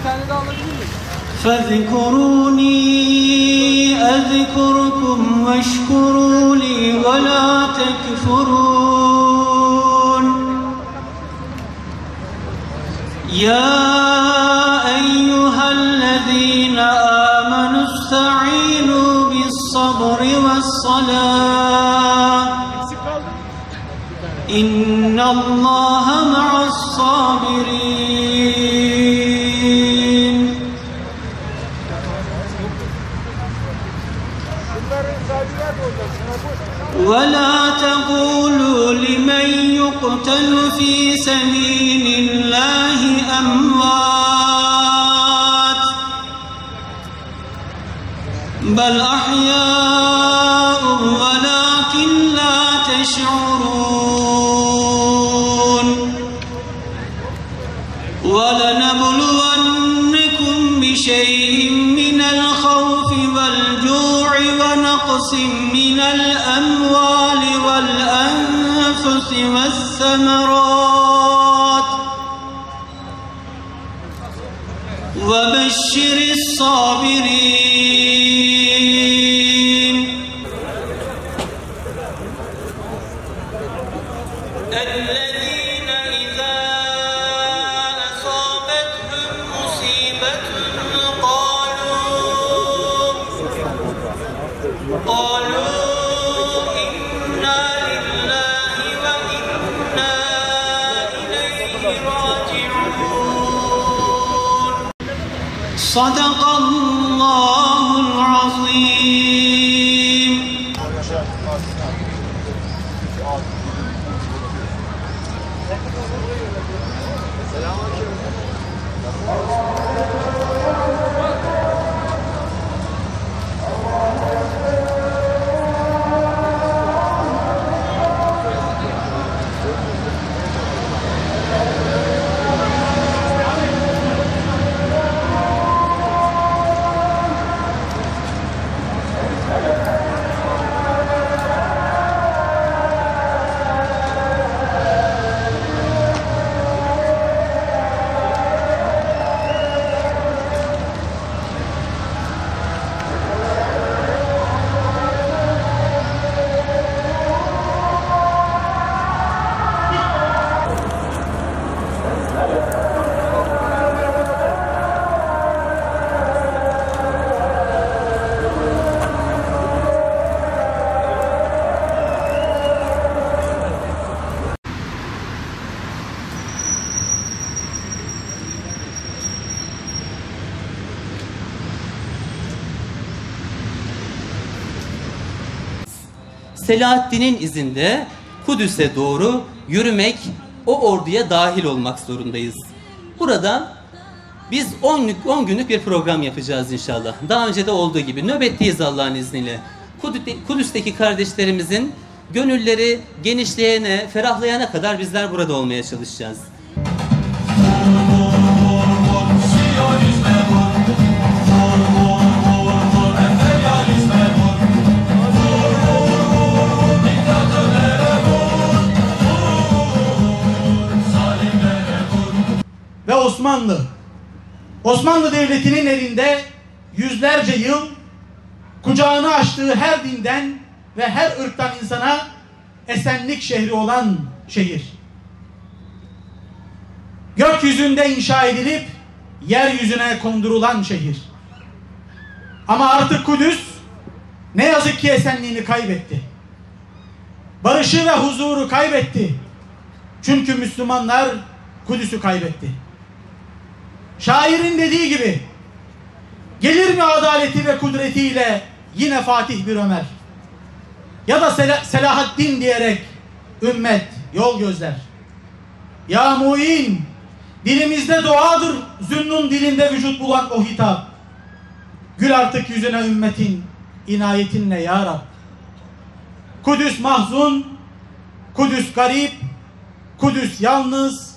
Bir tane daha alabilir miyim? فَاذْكُرُونِي أَذْكُرْكُمْ وَاشْكُرُوا لِي وَلَا تَكْفُرُونَ يَا أَيُّهَا الَّذِينَ آمَنُوا اسْتَعِينُوا بِالصَّبْرِ وَالصَّلَاةِ إِنَّ اللَّهَ مَعَ الصَّابِرِينَ وَلَا تَقُولُوا لِمَنْ يُقْتَلُ فِي سَبِيلِ اللَّهِ أَمْوَاتٌ بَلْ أَحْيَاءٌ وَلَكِنْ لَا تَشْعُرُونَ وَلَنَبْلُوَنَّكُمْ بِشَيْءٍ مِّنَ الْخَوْفِ وَالْجُوعِ وَنَقْصٍ مِّنَ الْأَمْوَالِ وَالْأَنفُسِ وَالثَّمَرَاتِ وَبَشِّرِ الصَّابِرِينَ الَّذِينَ إِذَا أَصَابَتْهُمْ مُصِيبَةٌ قالوا إنا لله وإنا إليه راجعون صدق الله العظيم. Selahaddin'in izinde Kudüs'e doğru yürümek, o orduya dahil olmak zorundayız. Burada biz 10 günlük bir program yapacağız inşallah. Daha önce de olduğu gibi nöbetteyiz Allah'ın izniyle. Kudüs'teki kardeşlerimizin gönülleri genişleyene, ferahlayana kadar bizler burada olmaya çalışacağız. Ve Osmanlı Devleti'nin elinde yüzlerce yıl kucağını açtığı her dinden ve her ırktan insana esenlik şehri olan şehir. Gökyüzünde inşa edilip yeryüzüne kondurulan şehir. Ama artık Kudüs ne yazık ki esenliğini kaybetti. Barışı ve huzuru kaybetti. Çünkü Müslümanlar Kudüs'ü kaybetti. Şairin dediği gibi, gelir mi adaleti ve kudretiyle yine Fatih bir Ömer? Ya da Selahaddin diyerek ümmet yol gözler. Ya muin, dilimizde duadır Zünnun dilinde vücut bulan o hitap. Gül artık yüzüne ümmetin inayetinle ya Rab. Kudüs mahzun, Kudüs garip, Kudüs yalnız,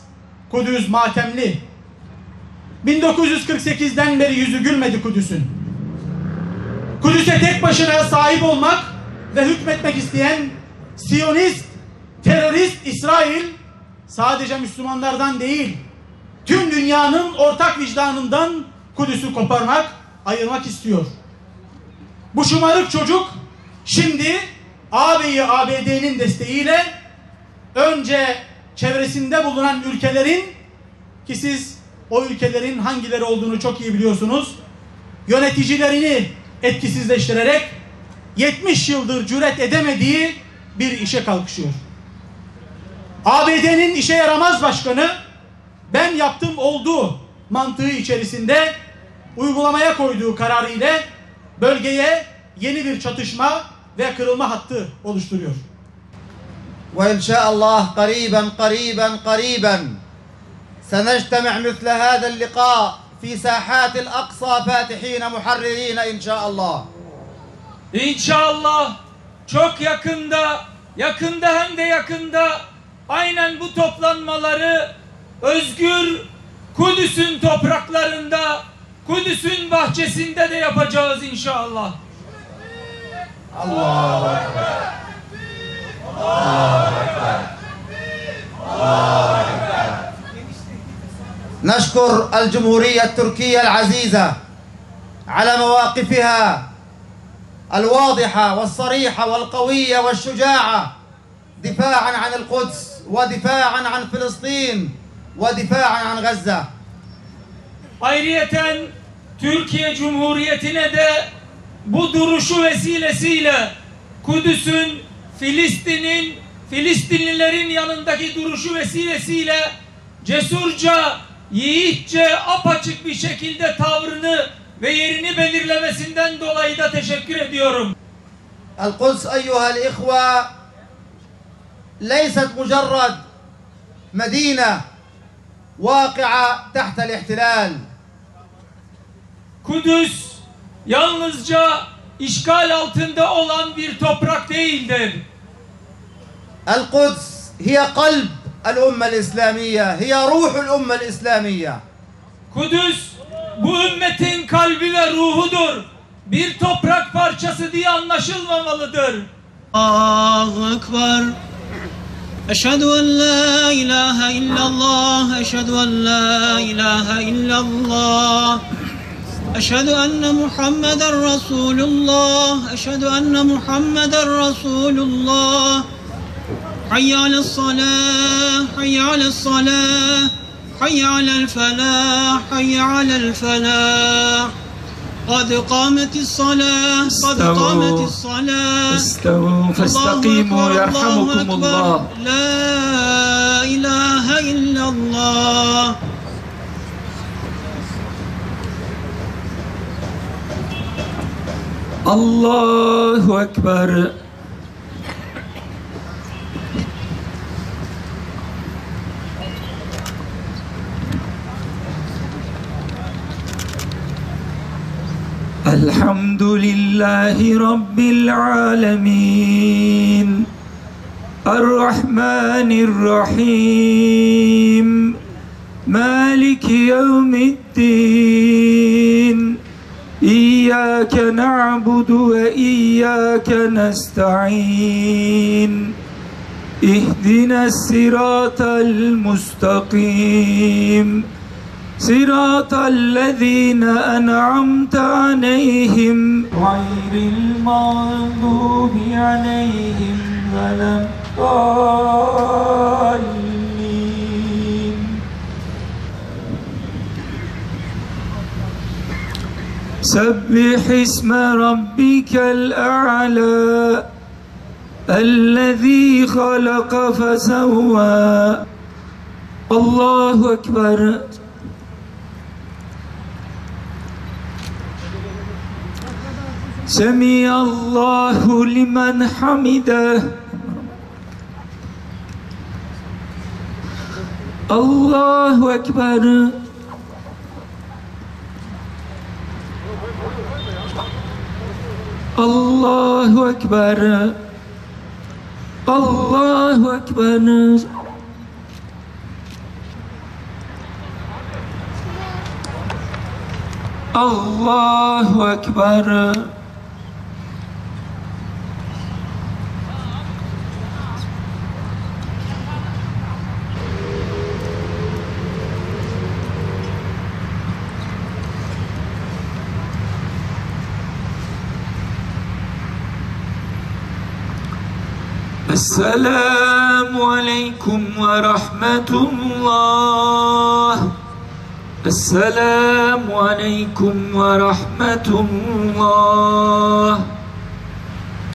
Kudüs matemli. 1948'den beri yüzü gülmedi Kudüs'ün. Kudüs'e tek başına sahip olmak ve hükmetmek isteyen Siyonist, terörist İsrail sadece Müslümanlardan değil, tüm dünyanın ortak vicdanından Kudüs'ü koparmak, ayırmak istiyor. Bu şımarık çocuk şimdi ağabeyi ABD'nin desteğiyle önce çevresinde bulunan ülkelerin, ki siz o ülkelerin hangileri olduğunu çok iyi biliyorsunuz, yöneticilerini etkisizleştirerek 70 yıldır cüret edemediği bir işe kalkışıyor. ABD'nin işe yaramaz başkanı ben yaptım oldu mantığı içerisinde uygulamaya koyduğu kararı ile bölgeye yeni bir çatışma ve kırılma hattı oluşturuyor. وإن شاء الله قريبا قريبا قريبا سنجتمع مثل هذا اللقاء في ساحات الأقصى فاتحين محررين إن شاء الله. İnşallah çok yakında hem de yakında aynen bu toplanmaları özgür Kudüs'ün topraklarında, Kudüs'ün bahçesinde de yapacağız inşallah. Allahu Ekber. Allahu Ekber. Allahu Ekber. نشكر الجمهورية التركية العزيزة على مواقفها الواضحة والصريحة والقوية والشجاعة دفاعا عن القدس ودفاعا عن فلسطين ودفاعا عن غزة. Ayrıyeten Türkiye Cumhuriyeti'ne de bu duruşu vesilesiyle Kudüs'ün, Filistinlilerin yanındaki duruşu vesilesiyle cesurca, yiğitçe, apaçık bir şekilde tavrını ve yerini belirlemesinden dolayı da teşekkür ediyorum. القدس أيها الإخوة ليست مجرد مدينة واقعة تحت الاحتلال. Kudüs yalnızca işgal altında olan bir toprak değildir. القدس هي قلب الأمة الإسلامية، هي روح الأمة الإسلامية. Kudüs bu ümmetin kalbi ve ruhudur. Bir toprak parçası diye anlaşılmamalıdır. Allahu Ekber. Eşhedü en la ilahe illallah. Eşhedü en la ilahe illallah. Eşhedü enne Muhammeden Resulullah. Eşhedü enne Muhammeden Resulullah. Hayy ale's-salah, hayy ale's-salah, hayy alel-felah, hayy alel-felah. قد قامت الصلاة قد قامت الصلاة استووا فاستقيموا يرحمكم الله. لا إله إلا الله. Allahu Ekber. الحمد لله رب العالمين الرحمن الرحيم مالك يوم الدين إياك نعبد وإياك نستعين اهدنا الصراط المستقيم صراط الذين أنعمت عليهم غير المغضوب عليهم ولا الضالين. سبح اسم ربك الأعلى الذي خلق فسوى. الله أكبر. سمع الله لمن حمده. الله أكبر. الله أكبر. الله أكبر. الله أكبر. السلام عليكم ورحمة الله. السلام عليكم ورحمة الله.